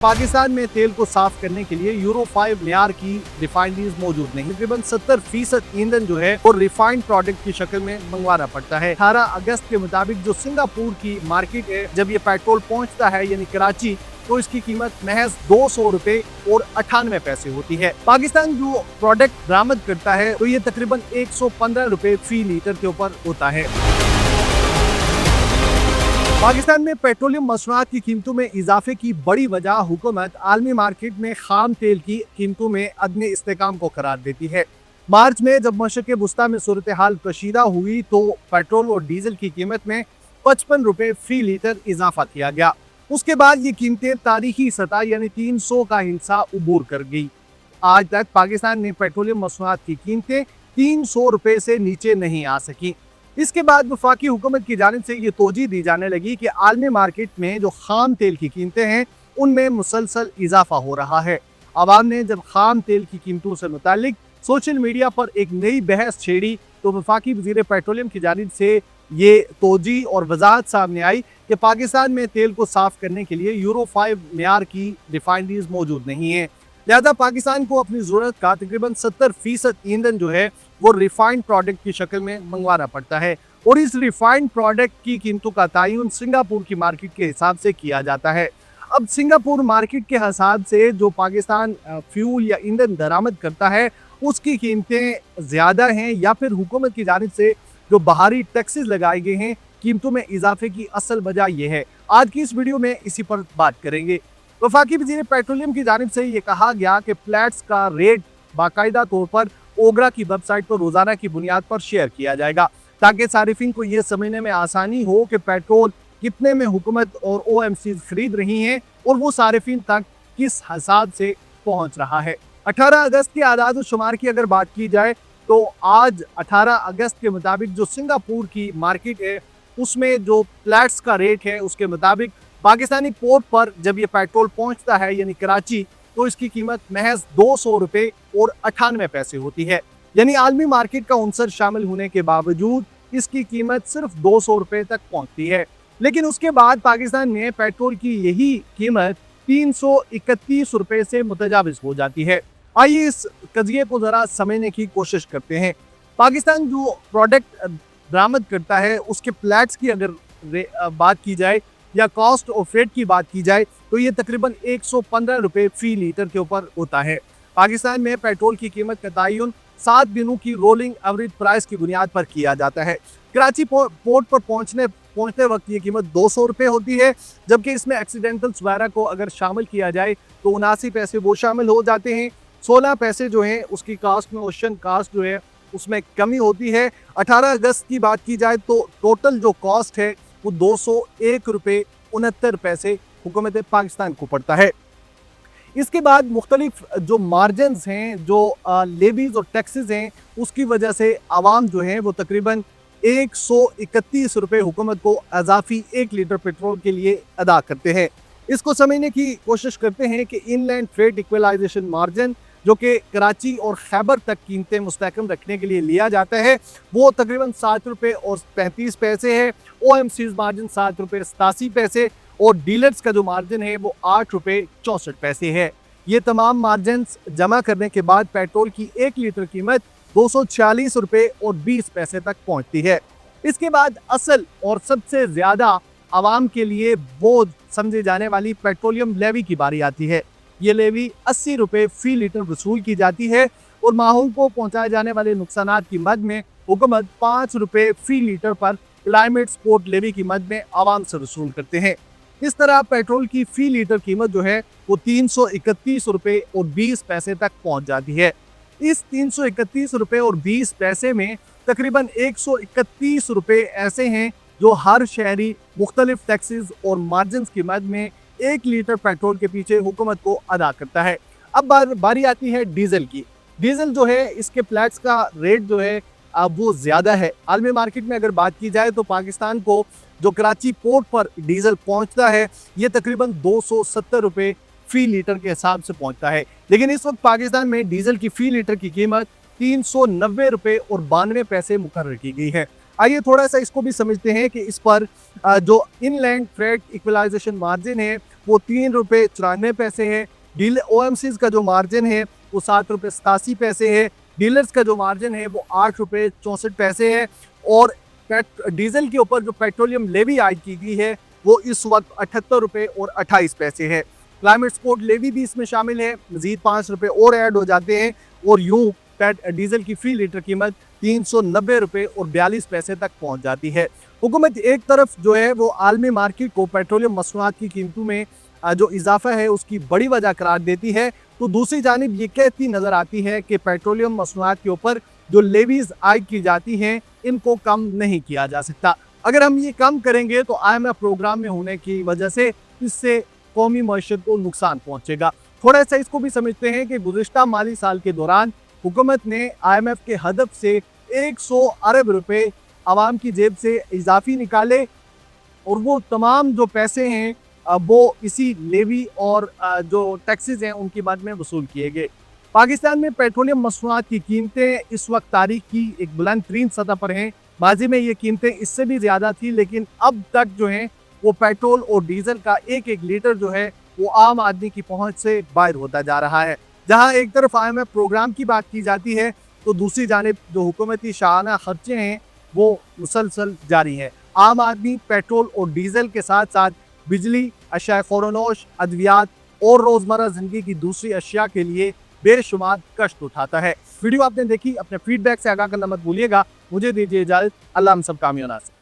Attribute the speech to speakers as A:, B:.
A: पाकिस्तान में तेल को साफ करने के लिए यूरो 5 मेयार की रिफाइनरीज मौजूद नहीं। तकरीबन 70% ईंधन जो है वो रिफाइंड प्रोडक्ट की शक्ल में मंगवाना पड़ता है। 18 अगस्त के मुताबिक जो सिंगापुर की मार्केट है, जब ये पेट्रोल पहुंचता है यानी कराची, तो इसकी कीमत महज 200 रुपए और 98 पैसे होती है। पाकिस्तान जो प्रोडक्ट बरामद करता है तो ये तकरीबन 115 रुपए फी लीटर के ऊपर होता है। पाकिस्तान में पेट्रोलियम मसनूआत की कीमतों में इजाफे की बड़ी वजह हुकूमत आलमी मार्केट में खाम तेल की कीमतों में अदम इस्तेकाम को करार देती है। मार्च में जब मशरक़ वुस्ता में सूरत हाल कशीदा हुई तो पेट्रोल और डीजल की कीमत में 55 रुपए फी लीटर इजाफा किया गया। उसके बाद ये कीमतें तारीखी सतह यानी 300 का हिस्सा उबूर कर गई। आज तक पाकिस्तान में पेट्रोलियम मसनूआत की कीमतें 300 रुपए से नीचे नहीं आ सकी। इसके बाद वफाकी हुकूमत की जानिब से ये तोजी दी जाने लगी कि आलमी मार्केट में जो खाम तेल की कीमतें हैं उनमें मुसलसल इजाफा हो रहा है। आवाम ने जब खाम तेल की कीमतों से मुतालिक सोशल मीडिया पर एक नई बहस छेड़ी तो वफाकी वज़ीर पेट्रोलियम की जानिब से ये तोजी और वजाहत सामने आई कि पाकिस्तान में तेल को साफ करने के लिए यूरो 5 मेयार की रिफाइनरीज मौजूद नहीं है। लिहाजा पाकिस्तान को अपनी ज़रूरत का तकरीबन 70% ईंधन जो है वो रिफाइंड प्रोडक्ट की शक्ल में मंगवाना पड़ता है और इस रिफाइंड प्रोडक्ट की कीमतों का तयन सिंगापुर की मार्केट के हिसाब से किया जाता है। अब सिंगापुर मार्केट के हिसाब से जो पाकिस्तान फ्यूल या ईंधन दरामद करता है उसकी कीमतें ज़्यादा हैं या फिर हुकूमत की जानिब से जो बाहरी टैक्सेस लगाए गए हैं कीमतों में इजाफे की असल वजह यह है। आज की इस वीडियो में इसी पर बात करेंगे। वफाकी वज़ीर पेट्रोलियम की जानिब से ये कहा गया कि फ्लैट्स का रेट बाकायदा तौर पर ओगरा की वेबसाइट पर रोजाना की बुनियाद पर शेयर किया जाएगा ताकि सारिफिन को ये समझने में आसानी हो कि पेट्रोल कितने में हुकूमत और OMC खरीद रही हैं और वो सारिफिन तक किस हिसाब से पहुंच रहा है। 18 अगस्त की आदाद और शुमार की अगर बात की जाए तो आज 18 अगस्त के मुताबिक जो सिंगापुर की मार्केट है उसमें जो फ्लैट्स का रेट है उसके मुताबिक पाकिस्तानी पोर्ट पर जब ये पेट्रोल पहुंचता है यानी कराची, तो इसकी कीमत महज 200 रुपए और 98 पैसे होती है। यानी आलमी मार्केट का उनसर शामिल होने के बावजूद इसकी कीमत सिर्फ 200 रुपए तक पहुंचती है। लेकिन उसके बाद पाकिस्तान में पेट्रोल की यही कीमत 331 रुपए से मुतजाविज हो जाती है। आइए इस कज़िये को ज़रा समझने की कोशिश करते हैं। पाकिस्तान जो प्रोडक्ट बरामद करता है उसके फ्लैट्स की अगर बात की जाए या कॉस्ट ऑफ फ्रेट की बात की जाए तो ये तकरीबन 115 रुपए फी लीटर के ऊपर होता है। पाकिस्तान में पेट्रोल की कीमत का तयन 7 दिनों की रोलिंग एवरेज प्राइस की बुनियाद पर किया जाता है। कराची पोर्ट पर पहुंचते वक्त ये कीमत 200 रुपए होती है, जबकि इसमें एक्सीडेंटल्स वगैरह को अगर शामिल किया जाए तो 79 पैसे वो शामिल हो जाते हैं। 16 पैसे जो हैं उसकी कास्ट में ओशन कास्ट जो है उसमें कमी होती है। 18 अगस्त की बात की जाए तो टोटल जो कॉस्ट है वो 201 रुपए 69 पैसे हुकूमत पाकिस्तान को पड़ता है। इसके बाद मुख्तलिफ जो मार्जिन्स हैं, जो लेवीज और टैक्सेस हैं, उसकी वजह से आवाम जो है वो तकरीबन 131 रुपए हुकूमत को अजाफी 1 लीटर पेट्रोल के लिए अदा करते हैं। इसको समझने की कोशिश करते हैं कि इनलैंड फ्रेट इक्वलाइजेशन मार्जिन जो कि कराची और खैबर तक कीमतें मुस्तहकम रखने के लिए लिया जाता है वो तकरीबन 7 रुपये और 35 पैसे है। OMC मार्जिन 7 रुपये 87 पैसे और डीलर्स का जो मार्जिन है वो 8 रुपये 64 पैसे है। ये तमाम मार्जिन जमा करने के बाद पेट्रोल की 1 लीटर कीमत 246 रुपये और 20 पैसे तक पहुंचती है। इसके बाद असल और सबसे ज़्यादा आवाम के लिए बोझ समझे जाने वाली पेट्रोलियम लेवी की बारी आती है। ये लेवी 80 रुपये फी लीटर वसूल की जाती है और माहौल को पहुंचाए जाने वाले नुकसानात की मद में हुकूमत 5 रुपये फी लीटर पर क्लाइमेट सपोर्ट लेवी की मद में आवाम से वसूल करते हैं। इस तरह पेट्रोल की फी लीटर कीमत जो है वो 331 रुपये और 20 पैसे तक पहुंच जाती है। इस 331 रुपये और 20 पैसे में तकरीबन 131 रुपये ऐसे हैं जो हर शहरी मुख्तलिफ टैक्सेस और मार्जिन की मद में 1 लीटर पेट्रोल के पीछे हुकूमत को अदा करता है। अब बारी आती है डीजल की। डीजल जो है इसके फ्लैट्स का रेट जो है अब वो ज़्यादा है। आलमी मार्केट में अगर बात की जाए तो पाकिस्तान को जो कराची पोर्ट पर डीजल पहुंचता है ये तकरीबन 270 रुपये फी लीटर के हिसाब से पहुंचता है। लेकिन इस वक्त पाकिस्तान में डीजल की फी लीटर की कीमत 390 रुपये और 92 पैसे मुकर्रर की गई है। आइए थोड़ा सा इसको भी समझते हैं कि इस पर जो इनलैंड फ्रेट इक्वलाइजेशन मार्जिन है वो ₹3.94 है। डीलर ओएमसीज का जो मार्जिन है वो ₹7.87 है। डीलर्स का जो मार्जिन है वो ₹8.64 है। और डीजल के ऊपर जो पेट्रोलियम लेवी आयद की गई है वो इस वक्त ₹78.28 है। क्लाइमेट सपोर्ट लेवी भी इसमें शामिल है, मजीद ₹5 और ऐड हो जाते हैं और यूं डीजल की फी लीटर कीमत ₹390.42 तक पहुंच जाती है। हुकूमत एक तरफ जो है वो आलमी मार्केट को पेट्रोलियम मसनूआत की कीमतों में जो इजाफा है उसकी बड़ी वजह करार देती है, तो दूसरी जानिब ये कहती नजर आती है कि पेट्रोलियम मसनूआत के ऊपर जो लेवीज आयद की जाती हैं इनको कम नहीं किया जा सकता। अगर हम ये कम करेंगे तो IMF प्रोग्राम में होने की वजह से इससे कौमी मईशत को नुकसान पहुंचेगा। थोड़ा सा इसको भी समझते हैं कि गुज़िश्ता माली साल के दौरान हुकूमत ने IMF के हदफ से 100 अरब रुपए आवाम की जेब से इजाफी निकाले और वो तमाम जो पैसे हैं वो इसी लेवी और जो टैक्सेस हैं उनकी मद में वसूल किए गए। पाकिस्तान में पेट्रोलियम मसनूआत की कीमतें इस वक्त तारीख की एक बुलंद तरीन सतह पर हैं। माजी में ये कीमतें इससे भी ज़्यादा थी, लेकिन अब तक जो हैं वो पेट्रोल और डीजल का एक एक लीटर जो है वो आम आदमी की पहुंच से बाहर होता जा रहा है। जहां एक तरफ IMF प्रोग्राम की बात की जाती है तो दूसरी जानिब जो हुकूमती शाहाना खर्चे हैं वो मुसलसल जारी हैं। आम आदमी पेट्रोल और डीजल के साथ साथ बिजली, अशिया ख़ुरानोश, अद्वियात और रोज़मर्रा ज़िंदगी की दूसरी अशिया के लिए बेशुमार कष्ट उठाता है। वीडियो आपने देखी, अपने फीडबैक से आगाह करना मत भूलिएगा। मुझे दीजिए इजाज़त। अल्लाह हम सब कामयाब से।